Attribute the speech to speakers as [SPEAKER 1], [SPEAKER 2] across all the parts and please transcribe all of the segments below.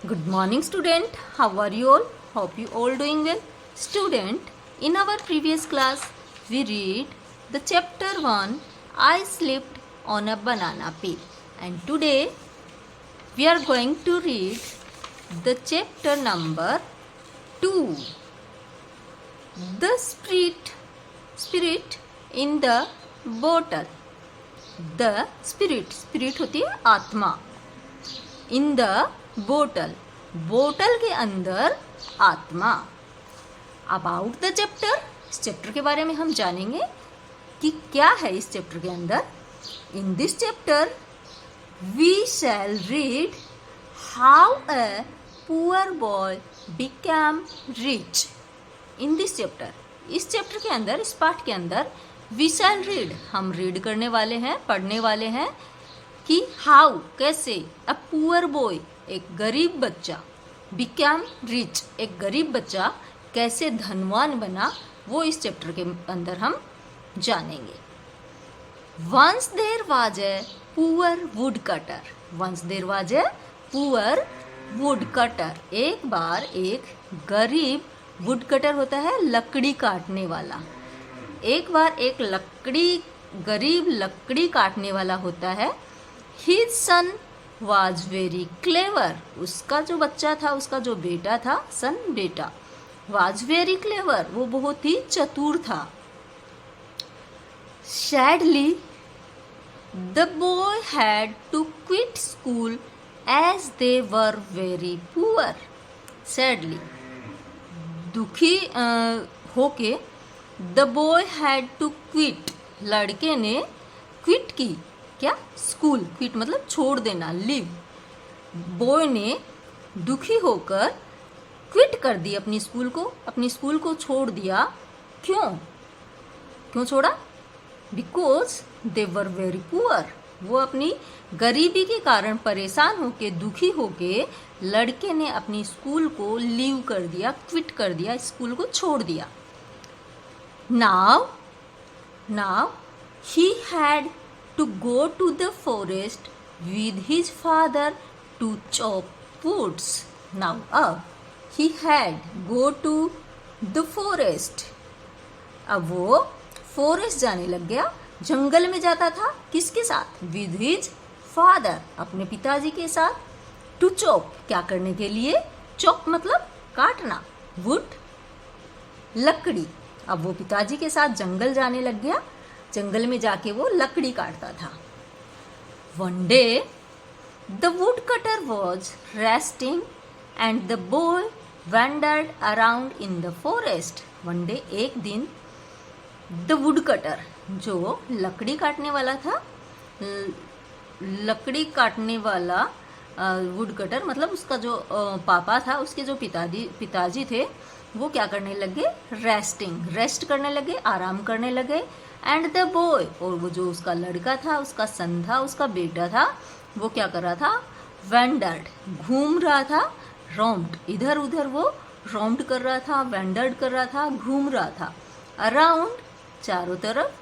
[SPEAKER 1] Good morning, student. How are you all? Hope you all doing well. Student, in our previous class, we read the chapter 1, I slipped on a banana peel. And today, we are going to read the chapter number 2, the spirit in the bottle. The spirit होती है आत्मा. In the bottle, बोतल के अंदर आत्मा. About the chapter, इस chapter के बारे में हम जानेंगे कि क्या है इस चैप्टर के अंदर. In this chapter we shall read how a poor boy become rich. In this chapter, इस चैप्टर के अंदर, इस पाठ के अंदर वी शैल रीड, हम रीड करने वाले हैं, पढ़ने वाले हैं कि हाउ, कैसे, अ पुअर बॉय, एक गरीब बच्चा, बिकम रिच, एक गरीब बच्चा कैसे धनवान बना, वो इस चैप्टर के अंदर हम जानेंगे. Once there was a poor woodcutter. Once there was a poor woodcutter. एक बार एक गरीब, वुड कटर होता है लकड़ी काटने वाला. एक बार एक गरीब लकड़ी काटने वाला होता है. His son was very clever. उसका जो बच्चा था, उसका जो बेटा था, सन बेटा, was very clever, वो बहुत ही चतुर था. Sadly, the boy had to quit school as they were very poor. Sadly, दुखी होके the boy had to quit, लड़के ने क्विट की, क्या, स्कूल. क्विट मतलब छोड़ देना, लिव. बॉय ने दुखी होकर क्विट कर दी अपनी स्कूल को छोड़ दिया. क्यों छोड़ा? Because they were very poor. वो अपनी गरीबी के कारण परेशान होके, दुखी होके, लड़के ने अपनी स्कूल को लीव कर दिया, क्विट कर दिया, स्कूल को छोड़ दिया. Now he had to go to the forest with his father to chop woods. Now he had go to the forest. अब वो फॉरेस्ट जाने लग गया, जंगल में जाता था. किसके साथ? with his father, अपने पिताजी के साथ. to chop, क्या करने के लिए? chop मतलब काटना, wood लकड़ी. अब वो पिताजी के साथ जंगल जाने लग गया, जंगल में जाके वो लकड़ी काटता था. One day the woodcutter was resting and the boy wandered around in the forest. One day, एक दिन, the woodcutter, जो लकड़ी काटने वाला था, लकड़ी काटने वाला वुडकटर मतलब उसका जो पापा था, उसके जो पिताजी थे, वो क्या करने लगे? रेस्ट करने लगे, आराम करने लगे. एंड द बॉय, और वो जो उसका लड़का था, उसका सन था, उसका बेटा था, वो क्या कर रहा था? वेंडर्ड, घूम रहा था. रोम्ड, इधर उधर वो रोम्ड कर रहा था, वेंडर्ड कर रहा था, घूम रहा था. अराउंड, चारों तरफ.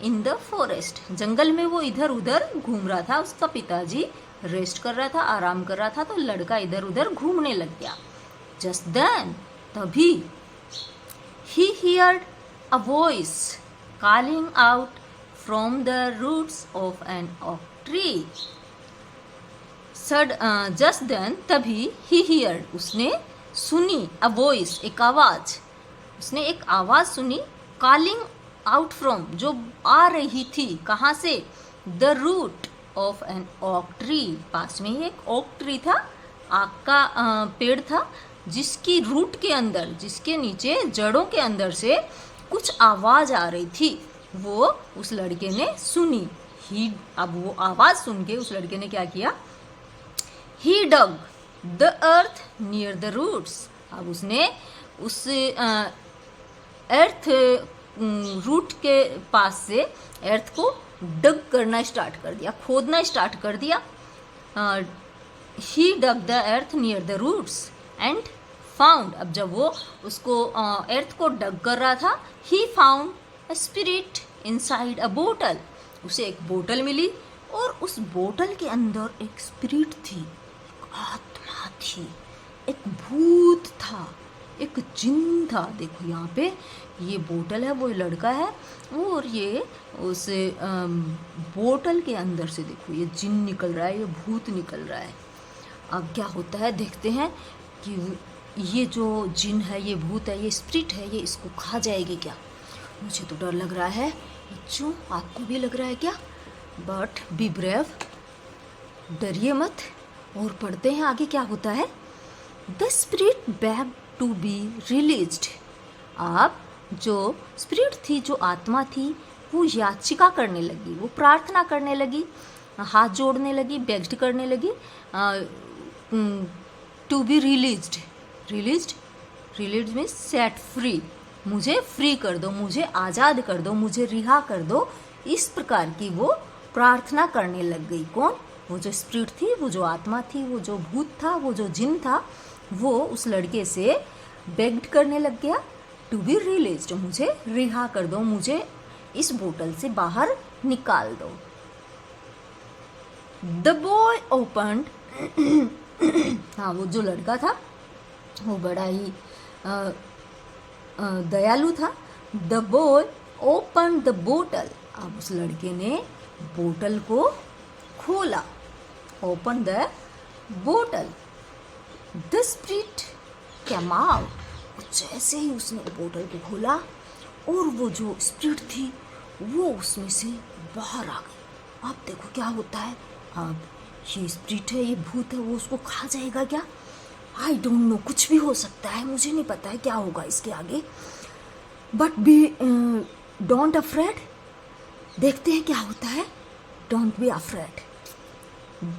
[SPEAKER 1] इन द फॉरेस्ट, जंगल में वो इधर उधर घूम रहा था. उसका पिताजी रेस्ट कर रहा था, आराम कर रहा था, तो लड़का इधर उधर घूमने लग गया. जस्ट देन, तभी, he heard a voice calling out from the roots of an oak tree. Just then, तभी, he heard, उसने सुनी, a voice, एक आवाज, उसने एक आवाज सुनी. calling out from, जो आ रही थी, कहाँ से? the root of an oak tree. पास में ही एक ओक ट्री था, आक का पेड़ था, जिसकी रूट के अंदर, जिसके नीचे जड़ों के अंदर से कुछ आवाज आ रही थी. वो उस लड़के ने सुनी. अब वो आवाज सुन के उस लड़के ने क्या किया? He dug the earth near the roots. अब उसने उस अर्थ, रूट के पास से अर्थ को डग करना स्टार्ट कर दिया, खोदना स्टार्ट कर दिया. He dug the earth near the roots and found. अब जब वो उसको अर्थ को डग कर रहा था, he found a spirit inside a bottle. उसे एक बोतल मिली और उस बोतल के अंदर एक स्पिरिट थी, एक आत्मा थी. थी, एक भूत था, एक जिन था। देखो यहाँ पे ये बोतल है, वो लड़का है, और ये उस बोतल के अंदर से देखो ये जिन निकल रहा है, ये भूत निकल रहा है। अब क्या होता है देखते हैं कि ये जो जिन है, ये भूत है, ये स्पिरिट है, ये इसको खा जाएगी क्या। मुझे तो डर लग रहा है बच्चों, आपको भी लग रहा है क्या? बट बी ब्रेव, डरिए मत। और पढ़ते हैं आगे क्या होता है। The spirit beg to be released. अब जो स्पिरिट थी, जो आत्मा थी, वो याचिका करने लगी, वो प्रार्थना करने लगी, हाथ जोड़ने लगी, बेग्ड करने लगी to be released. Released means set free, मुझे फ्री कर दो, मुझे आज़ाद कर दो, मुझे रिहा कर दो। इस प्रकार की वो प्रार्थना करने लग गई। कौन? वो जो स्पिरिट थी, वो जो आत्मा थी, वो जो भूत था, वो जो जिन था, वो उस लड़के से बेग्ड करने लग गया टू बी रिलीज्ड, मुझे रिहा कर दो, मुझे इस बोतल से बाहर निकाल दो। द बॉय ओपन्ड हाँ, वो जो लड़का था वो बड़ा ही दयालु था। द बॉय ओपन द बोतल। अब उस लड़के ने बोतल को खोला। ओपन द बोतल। The spirit came out. जैसे ही उसने बोतल को खोला और वो जो स्पिरिट थी वो उसमें से बाहर आ गई। अब देखो क्या होता है। अब ये स्पिरिट है, ये भूत है, वो उसको खा जाएगा क्या? आई डोंट नो, कुछ भी हो सकता है, मुझे नहीं पता है क्या होगा इसके आगे। बट बी डोंट अफ्रेड, देखते हैं क्या होता है। Don't be afraid.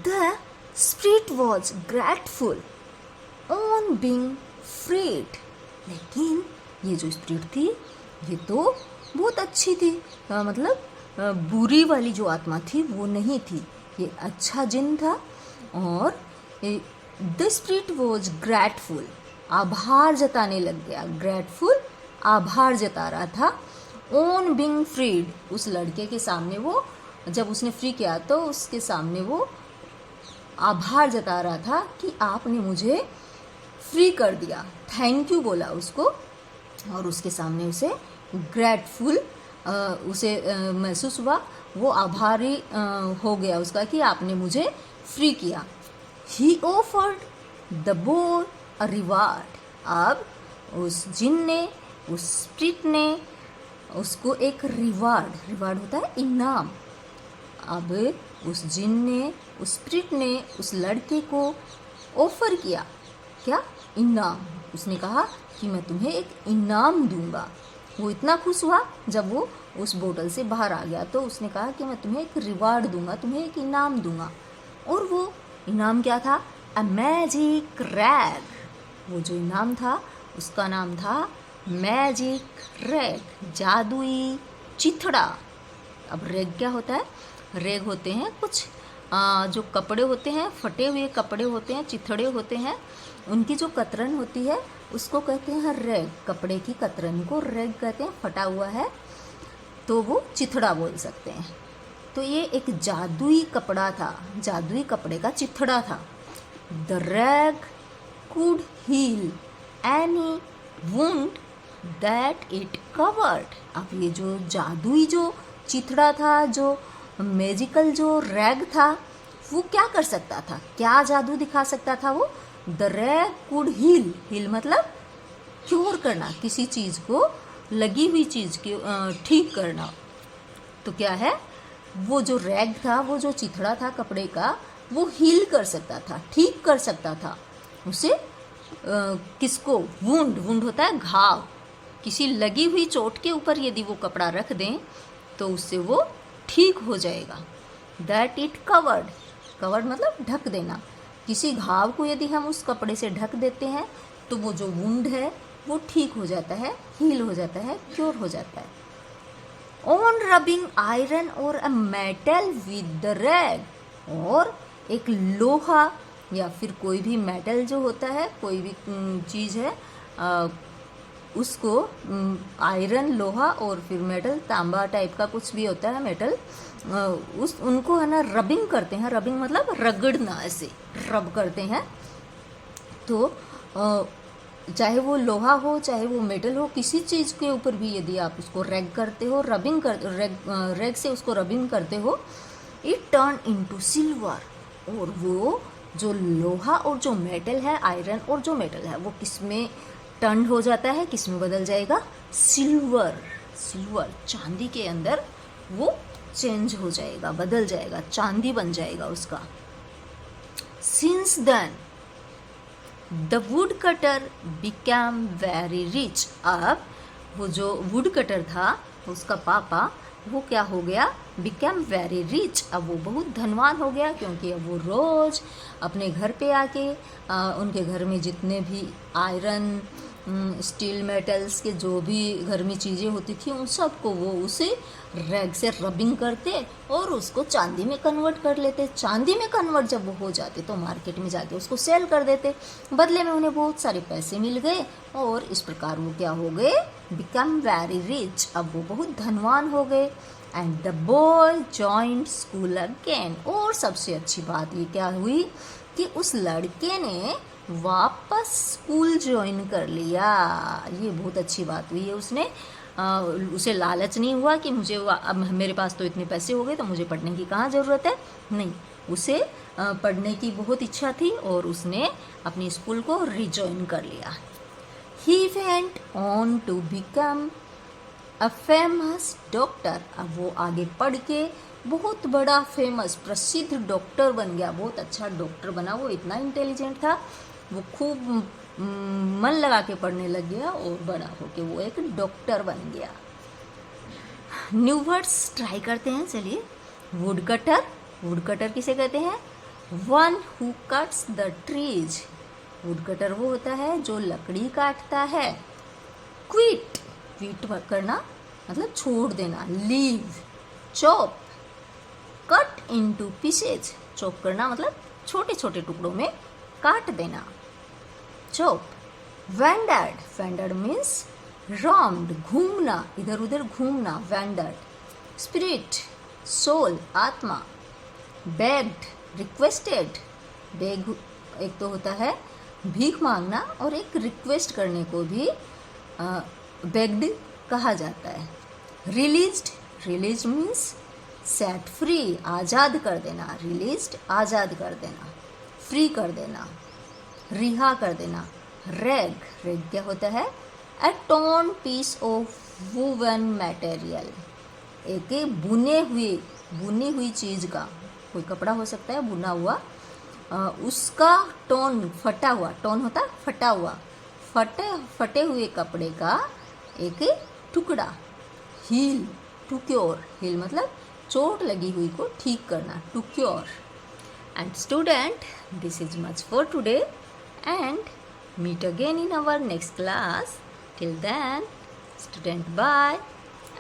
[SPEAKER 1] The spirit was grateful on being freed. लेकिन ये जो स्पिरिट थी ये तो बहुत अच्छी थी, मतलब बुरी वाली जो आत्मा थी वो नहीं थी, ये अच्छा जिन था। और द स्पिरिट वॉज ग्रेटफुल, आभार जताने लग गया। ग्रेटफुल, आभार जता रहा था। ऑन बीइंग फ्रीड, उस लड़के के सामने वो जब उसने फ्री किया तो उसके सामने वो आभार जता रहा था कि आपने मुझे फ्री कर दिया, थैंक यू बोला उसको। और उसके सामने उसे ग्रेटफुल उसे महसूस हुआ, वो आभारी हो गया उसका कि आपने मुझे फ्री किया। ही offered the boy a reward. अब उस जिन ने, उस स्पिरिट ने उसको एक रिवार्ड होता है इनाम। अब उस जिन ने, उस स्पिरिट ने उस लड़के को ऑफर किया, क्या? इनाम। उसने कहा कि मैं तुम्हें एक इनाम दूंगा। वो इतना खुश हुआ जब वो उस बोतल से बाहर आ गया, तो उसने कहा कि मैं तुम्हें एक रिवार्ड दूंगा, तुम्हें एक इनाम दूंगा। और वो इनाम क्या था? A magic rag. वो जो इनाम था उसका नाम था मैजिक रैग, जादुई चिथड़ा। अब रैग क्या होता है? रैग होते हैं कुछ जो कपड़े होते हैं, फटे हुए कपड़े होते हैं, चिथड़े होते हैं, उनकी जो कतरन होती है उसको कहते हैं रैग। कपड़े की कतरन को रैग कहते हैं। फटा हुआ है तो वो चिथड़ा बोल सकते हैं। तो ये एक जादुई कपड़ा था, जादुई कपड़े का चिथड़ा था। The rag could heal any wound that it covered. अब ये जो जादुई जो चिथड़ा था, जो मैजिकल जो रैग था, वो क्या कर सकता था? क्या जादू दिखा सकता था वो? The rag could heal. Heal मतलब क्योर करना, किसी चीज़ को, लगी हुई चीज़ की ठीक करना। तो क्या है, वो जो रैग था, वो जो चिथड़ा था कपड़े का, वो हील कर सकता था, ठीक कर सकता था उसे। किसको? वुंड। वुंड होता है घाव। किसी लगी हुई चोट के ऊपर यदि वो कपड़ा रख दें तो उससे वो ठीक हो जाएगा। That it covered. कवर्ड मतलब ढक देना। किसी घाव को यदि हम उस कपड़े से ढक देते हैं तो वो जो वुंड है वो ठीक हो जाता है, हील हो जाता है, क्योर हो जाता है। ऑन रबिंग आयरन और a metal with the rag. और एक लोहा या फिर कोई भी मेटल जो होता है, कोई भी चीज़ है, उसको आयरन, लोहा और फिर मेटल, तांबा टाइप का कुछ भी होता है मेटल, उनको है ना रबिंग करते हैं। रबिंग मतलब रगड़ना, ऐसे रब करते हैं तो चाहे वो लोहा हो चाहे वो मेटल हो, किसी चीज़ के ऊपर भी यदि आप उसको रैग करते हो, रैग से उसको रबिंग करते हो, इट टर्न इनटू सिल्वर। और वो जो लोहा और जो मेटल है, आयरन और जो मेटल है, वो किस में टर्न हो जाता है, किस में बदल जाएगा? सिल्वर। चांदी के अंदर वो चेंज हो जाएगा, बदल जाएगा, चांदी बन जाएगा उसका। Since then the woodcutter become very rich. अब वो जो वुड कटर था, उसका पापा, वो क्या हो गया? Become very rich. अब वो बहुत धनवान हो गया, क्योंकि अब वो रोज़ अपने घर पे आके उनके घर में जितने भी आयरन, स्टील, मेटल्स के जो भी घर में चीज़ें होती थी, उन सबको वो उसे रैग से रबिंग करते और उसको चांदी में कन्वर्ट कर लेते। चांदी में कन्वर्ट जब वो हो जाते तो मार्केट में जाके उसको सेल कर देते, बदले में उन्हें बहुत सारे पैसे मिल गए और इस प्रकार वो क्या हो गए? Become very rich. अब वो बहुत धनवान हो गए। And the boy joined school again. और सबसे अच्छी बात ये क्या हुई कि उस लड़के ने वापस स्कूल ज्वाइन कर लिया। ये बहुत अच्छी बात हुई है। उसे लालच नहीं हुआ कि मुझे अब मेरे पास तो इतने पैसे हो गए तो मुझे पढ़ने की कहाँ ज़रूरत है। नहीं, उसे पढ़ने की बहुत इच्छा थी और उसने अपनी स्कूल को रिजॉइन कर लिया। He went on to become a famous doctor. अब वो आगे पढ़ के बहुत बड़ा फेमस प्रसिद्ध डॉक्टर बन गया, बहुत अच्छा डॉक्टर बना। वो इतना इंटेलिजेंट था, वो खूब मन लगा के पढ़ने लग गया और बड़ा होके वो एक डॉक्टर बन गया। न्यू वर्ड्स ट्राई करते हैं, चलिए। वुड कटर किसे कहते हैं? One who cuts the trees. Would cutter वो होता है जो लकड़ी काटता है। क्विट करना मतलब छोड़ देना। Leave, chop, cut into pieces. Chop करना मतलब छोटे छोटे टुकड़ों में काट देना। चॉप। वेंडर्ड मीन्स रॉम्ड, घूमना, इधर उधर घूमना, वेंडर्ड। स्पिरिट, सोल, आत्मा। Bagged, requested. बेग एक तो होता है भीख मांगना और एक रिक्वेस्ट करने को भी बेग्ड कहा जाता है। रिलीज्ड मीन्स सेट फ्री, आज़ाद कर देना। रिलीज्ड, आज़ाद कर देना, फ्री कर देना, रिहा कर देना। रैग क्या होता है? A torn piece of woven material. एक बुनी हुई चीज़ का, कोई कपड़ा हो सकता है बुना हुआ, उसका टोन फटा हुआ, टोन होता फटा हुआ, फटे हुए कपड़े का एक टुकड़ा। Heal, to cure. हील मतलब चोट लगी हुई को ठीक करना, to cure. And student, this is much for today and meet again in our next class. Till then, student, bye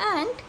[SPEAKER 1] and